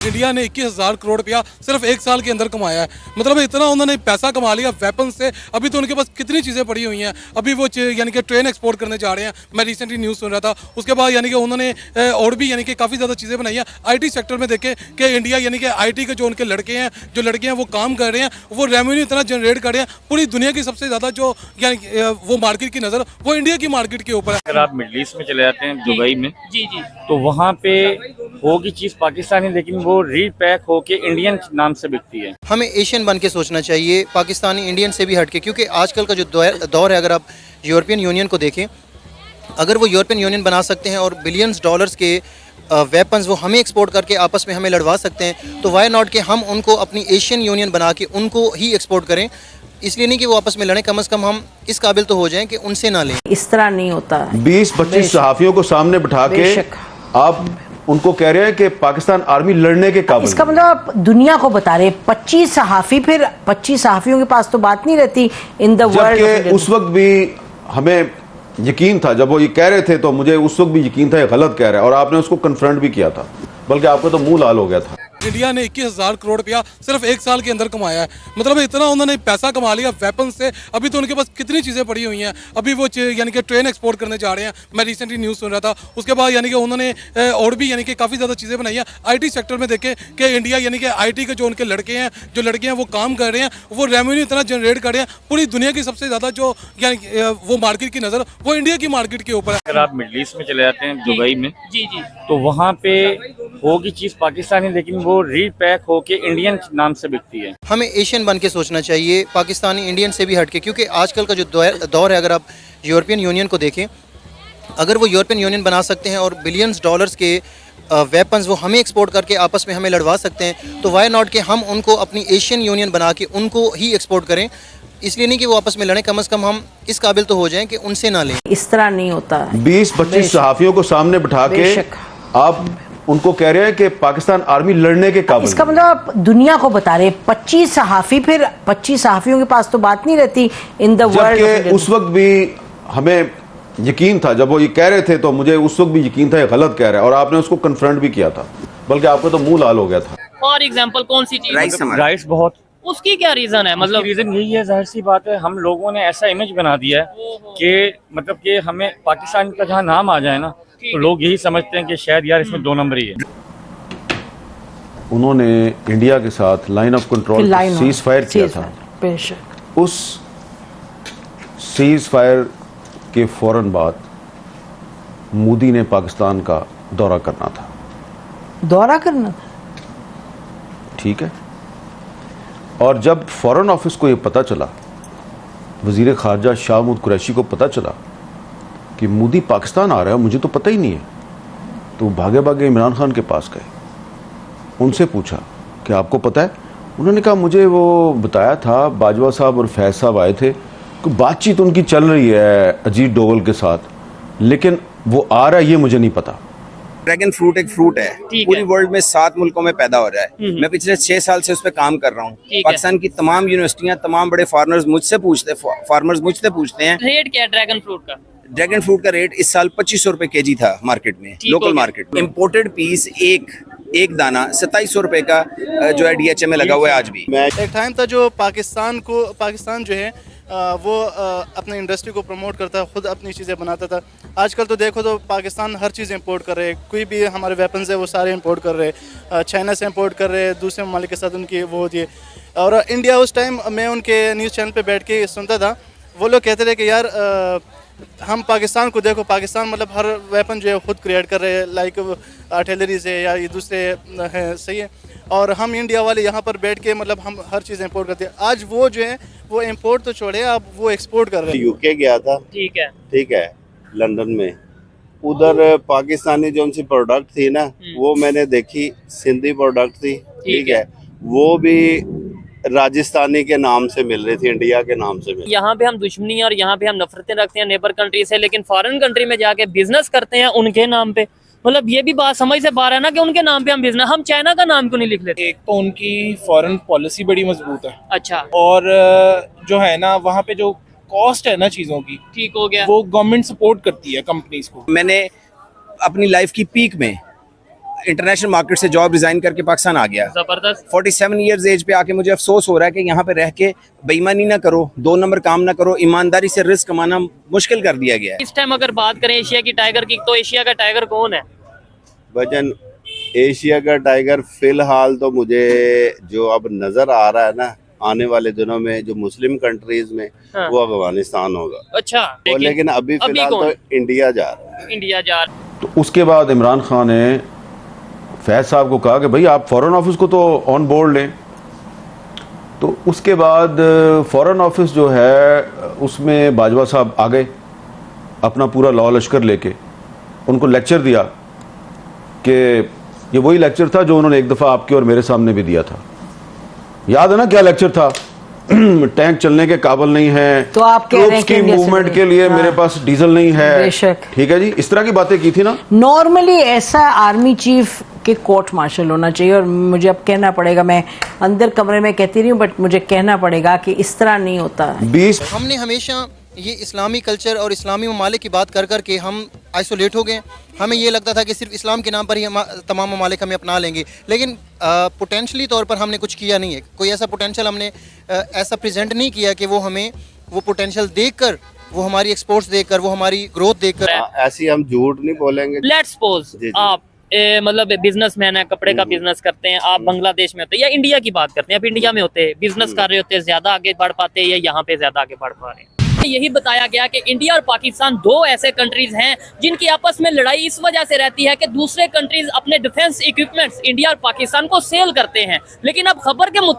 India ने 21,000 करोड़ रुपया सिर्फ एक साल के अंदर कमाया है। मतलब इतना उन्होंने पैसा कमा लिया वेपन से। अभी तो उनके पास कितनी चीज़ें पड़ी हुई हैं। अभी वो यानी कि ट्रेन एक्सपोर्ट करने जा रहे हैं। मैं रिसेंटली न्यूज़ सुन रहा था। उसके बाद यानी कि उन्होंने और भी यानी कि काफ़ी ज़्यादा चीज़ें बनाई हैं। आईटी सेक्टर में देखें कि इंडिया यानी कि आईटी के जो उनके लड़के हैं, जो लड़के हैं वो काम कर रहे हैं, वो रेवेन्यू इतना जनरेट कर रहे हैं। पूरी दुनिया की सबसे ज़्यादा जो यानी वो मार्केट की नज़र वो इंडिया की मार्केट के ऊपर है। अगर आप मिडल ईस्ट में चले जाते हैं दुबई में, जी जी, तो वहाँ पे होगी चीज़ पाकिस्तानी, लेकिन वो रीपैक होके इंडियन नाम से बिकती है। हमें एशियन बन के सोचना चाहिए, पाकिस्तानी इंडियन से भी हटके, क्योंकि आजकल का जो दौर है, अगर आप यूरोपियन यूनियन को देखें, अगर वो यूरोपियन यूनियन बना सकते हैं और बिलियंस डॉलर्स के वेपन्स वो हमें एक्सपोर्ट करके आपस में हमें लड़वा सकते हैं, तो वाई नॉट कि हम उनको अपनी एशियन यूनियन बना के उनको ही एक्सपोर्ट करें। इसलिए नहीं कि वो आपस में लड़ें, कम से कम हम इस काबिल तो हो जाएं कि उनसे ना लें। इस तरह नहीं होता। 20-25 सहाफियों को सामने बिठा के आप उनको कह रहे हैं कि पाकिस्तान आर्मी लड़ने के काबिल। इसका मतलब आप दुनिया को बता रहे 25 सहाफी, फिर 25 सहाफियों के पास तो बात नहीं रहती इन द वर्ल्ड। उस वक्त भी हमें यकीन था, जब वो ये कह रहे थे तो मुझे उस वक्त भी यकीन था ये गलत कह रहा है, और आपने उसको कन्फ्रंट भी किया था, बल्कि आपका तो मुंह लाल हो गया था। इंडिया ने 21,000 करोड़ रुपया सिर्फ एक साल के अंदर कमाया है। मतलब इतना उन्होंने पैसा कमा लिया वेपन से। अभी तो उनके पास कितनी चीज़ें पड़ी हुई हैं। अभी वो यानी कि ट्रेन एक्सपोर्ट करने जा रहे हैं। मैं रिसेंटली न्यूज़ सुन रहा था। उसके बाद यानी कि उन्होंने और भी यानी कि काफ़ी ज़्यादा चीज़ें बनाई हैं। आईटी सेक्टर में देखें कि इंडिया यानी कि आईटी के जो उनके लड़के हैं, जो लड़के हैं वो काम कर रहे हैं, वो रेवेन्यू इतना जनरेट कर रहे हैं। पूरी दुनिया की सबसे ज़्यादा जो यानी वो मार्केट की नज़र वो इंडिया की मार्केट के ऊपर है। अगर आप मिडल ईस्ट में चले जाते हैं दुबई में, जी जी, तो वहाँ पे होगी चीज़ पाकिस्तानी, लेकिन वो रीपैक होके इंडियन नाम से बिकती है। हमें एशियन बन के सोचना चाहिए, पाकिस्तानी इंडियन से भी हटके, क्योंकि आजकल का जो दौर है, अगर आप यूरोपियन यूनियन को देखें, अगर वो यूरोपियन यूनियन बना सकते हैं और बिलियंस डॉलर्स के वेपन्स वो हमें एक्सपोर्ट करके आपस में हमें लड़वा सकते हैं, तो वाई नॉट कि हम उनको अपनी एशियन यूनियन बना के उनको ही एक्सपोर्ट करें। इसलिए नहीं कि वो आपस में लड़ें, कम से कम हम इस काबिल तो हो जाएं कि उनसे ना लें। इस तरह नहीं होता। 20-25 सहाफियों को सामने बिठा के आप उनको कह रहे हैं कि पाकिस्तान आर्मी लड़ने के काबिल। इसका मतलब आप दुनिया को बता रहे 25 सहाफी, फिर 25 सहाफियों के पास तो बात नहीं रहती इन द वर्ल्ड। उस वक्त भी हमें यकीन था, जब वो ये कह रहे थे तो मुझे उस वक्त भी यकीन था ये गलत कह रहा है, और आपने उसको कन्फ्रंट भी किया था, बल्कि आपका तो मुंह लाल हो गया था। फॉर एग्जाम्पल कौन सी चीज? राइट्स बहुत, उसकी क्या रीजन है? मतलब रीजन यही है, जाहिर सी बात है, हम लोगों ने ऐसा इमेज बना दिया है कि मतलब कि हमें पाकिस्तान का जहाँ नाम आ जाए ना, तो लोग यही समझते हैं कि शायद यार इसमें 2 नंबर ही है। उन्होंने इंडिया के साथ line of control cease fire किया था। उस सीज फायर के फौरन बाद मोदी ने पाकिस्तान का दौरा करना था। दौरा करना, ठीक है। और जब फॉरेन ऑफिस को ये पता चला, वजीर खारजा शाह महमूद कुरैशी को पता चला कि मोदी पाकिस्तान आ रहा है, मुझे तो पता ही नहीं है, तो भागे भागे इमरान खान के पास गए, उनसे पूछा कि आपको पता है? उन्होंने कहा मुझे वो बताया था, बाजवा साहब और फैज साहब आए थे, कोई बातचीत उनकी चल रही है अजीत डोवल के साथ, लेकिन वो आ रहा है ये मुझे नहीं पता। ड्रैगन फ्रूट एक फ्रूट है, पूरी वर्ल्ड में 7 मुल्कों में पैदा हो रहा है। मैं पिछले 6 साल से उस पर काम कर रहा हूँ। पाकिस्तान की तमाम यूनिवर्सिटियाँ, तमाम बड़े फार्मर्स मुझसे पूछते हैं रेट क्या है ड्रैगन फ्रूट का? ड्रैगन फ्रूट का रेट इस साल 2500 रुपए केजी था मार्केट में, लोकल मार्केट में। इम्पोर्टेड पीस एक दाना 2700 रुपए का जो है DHA में लगा हुआ है आज भी। एक टाइम था जो पाकिस्तान जो है वो अपने इंडस्ट्री को प्रमोट करता है, खुद अपनी चीज़ें बनाता था। आजकल तो देखो तो पाकिस्तान हर चीज़ इंपोर्ट कर रहे हैं, कोई भी हमारे वेपन्स है वो सारे इंपोर्ट कर रहे हैं, चाइना से इंपोर्ट कर रहे हैं, दूसरे ममालिक के साथ उनकी वो होती है। और इंडिया उस टाइम मैं उनके न्यूज़ चैनल पे बैठ के सुनता था, वो लोग कहते थे कि यार हम पाकिस्तान को देखो, पाकिस्तान मतलब हर वेपन जो है खुद क्रिएट कर रहे हैं, लाइक आर्टिलरी से या ये दूसरे हैं, सही है। और हम इंडिया वाले यहाँ पर बैठ के मतलब हम हर चीज़ इंपोर्ट करते हैं। आज वो जो है वो इंपोर्ट तो छोड़े, अब वो एक्सपोर्ट कर रहे हैं। यूके गया था, ठीक है, लंदन में, उधर पाकिस्तानी जो उनकी प्रोडक्ट थी ना, वो मैंने देखी, सिंधी प्रोडक्ट थी, ठीक है, वो भी राजस्थानी के नाम से मिल रही थी, इंडिया के नाम से मिल। यहाँ पे हम दुश्मनी और यहाँ पे हम नफरतें रखते हैं नेबर कंट्री से, लेकिन फॉरेन कंट्री में जाके बिजनेस करते हैं उनके नाम पे। मतलब ये भी बात समझ से बाहर है ना कि उनके नाम पे हम बिजनेस, हम चाइना का नाम क्यों नहीं लिख लेते? एक तो उनकी फॉरेन पॉलिसी बड़ी मजबूत है। अच्छा। और जो है ना वहाँ पे जो कॉस्ट है ना चीजों की, ठीक हो गया, वो गवर्नमेंट सपोर्ट करती है कंपनीज को। मैंने अपनी लाइफ की पीक में इंटरनेशनल मार्केट से जॉब रिजाइन करके पाकिस्तान आ गया। जबरदस्त। 47 ईयर्स एज पे आके मुझे अफसोस हो रहा है कि यहाँ पे रह के बेईमानी ना करो, 2 नंबर काम ना करो, ईमानदारी से रिस्क कमाना मुश्किल कर दिया गया है। इस टाइम अगर बात करें एशिया की टाइगर की, तो एशिया का टाइगर कौन है? वजन एशिया का टाइगर फिलहाल तो मुझे जो अब नजर आ रहा है ना आने वाले दिनों में जो मुस्लिम कंट्रीज में, हाँ। वो अफगानिस्तान होगा। अच्छा, लेकिन अभी फिलहाल तो इंडिया जा रहा है। इंडिया जा रहा। तो उसके बाद इमरान खान ने फैज साहब को कहा कि भाई आप फॉरेन ऑफिस को तो ऑन बोर्ड लें। तो उसके बाद फॉरेन ऑफिस जो है उसमें बाजवा साहब आ गए अपना पूरा लॉ लश्कर लेके, उनको लेक्चर दिया कि ये वही लेक्चर था जो उन्होंने एक दफ़ा आपके और मेरे सामने भी दिया था। याद है ना क्या लेक्चर था? टैंक चलने के काबिल नहीं है, तो आप कह रहे हैं कि की इंडिया से मूवमेंट नहीं। के लिए हाँ। मेरे पास डीजल नहीं है। बेशक। ठीक है जी, इस तरह की बातें की थी ना। नॉर्मली ऐसा आर्मी चीफ के कोर्ट मार्शल होना चाहिए, और मुझे अब कहना पड़ेगा, मैं अंदर कमरे में कहती रही हूँ बट मुझे कहना पड़ेगा कि इस तरह नहीं होता। 20 हमने हमेशा ये इस्लामी कल्चर और इस्लामी ममालिक की बात कर कर के हम आइसोलेट हो गए। हमें ये लगता था कि सिर्फ इस्लाम के नाम पर ही तमाम ममालिक हमें अपना लेंगे, लेकिन पोटेंशली तौर पर हमने कुछ किया नहीं है। कोई ऐसा पोटेंशल हमने ऐसा प्रेजेंट नहीं किया कि वो हमें वो पोटेंशल देखकर, वो हमारी एक्सपोर्ट्स देखकर, वो हमारी ग्रोथ देखकर। ऐसी हम झूठ नहीं बोलेंगे। लेट्स सपोज जी। आप मतलब बिजनेसमैन है, कपड़े का बिजनेस करते हैं, आप बांग्लादेश में होते हैं या इंडिया की बात करते हैं, आप इंडिया में होते हैं, बिजनेस कर रहे होते हैं, ज्यादा आगे बढ़ पाते हैं या यहाँ पे ज्यादा आगे बढ़ पा रहे हैं? यही बताया गया कि इंडिया और पाकिस्तान 2 ऐसे कंट्रीज हैं जिनकी आपस में लड़ाई इस वजह से रहती है कि दूसरे कंट्रीज अपने डिफेंस इक्विपमेंट्स इंडिया और पाकिस्तान को सेल करते हैं। लेकिन अब खबर के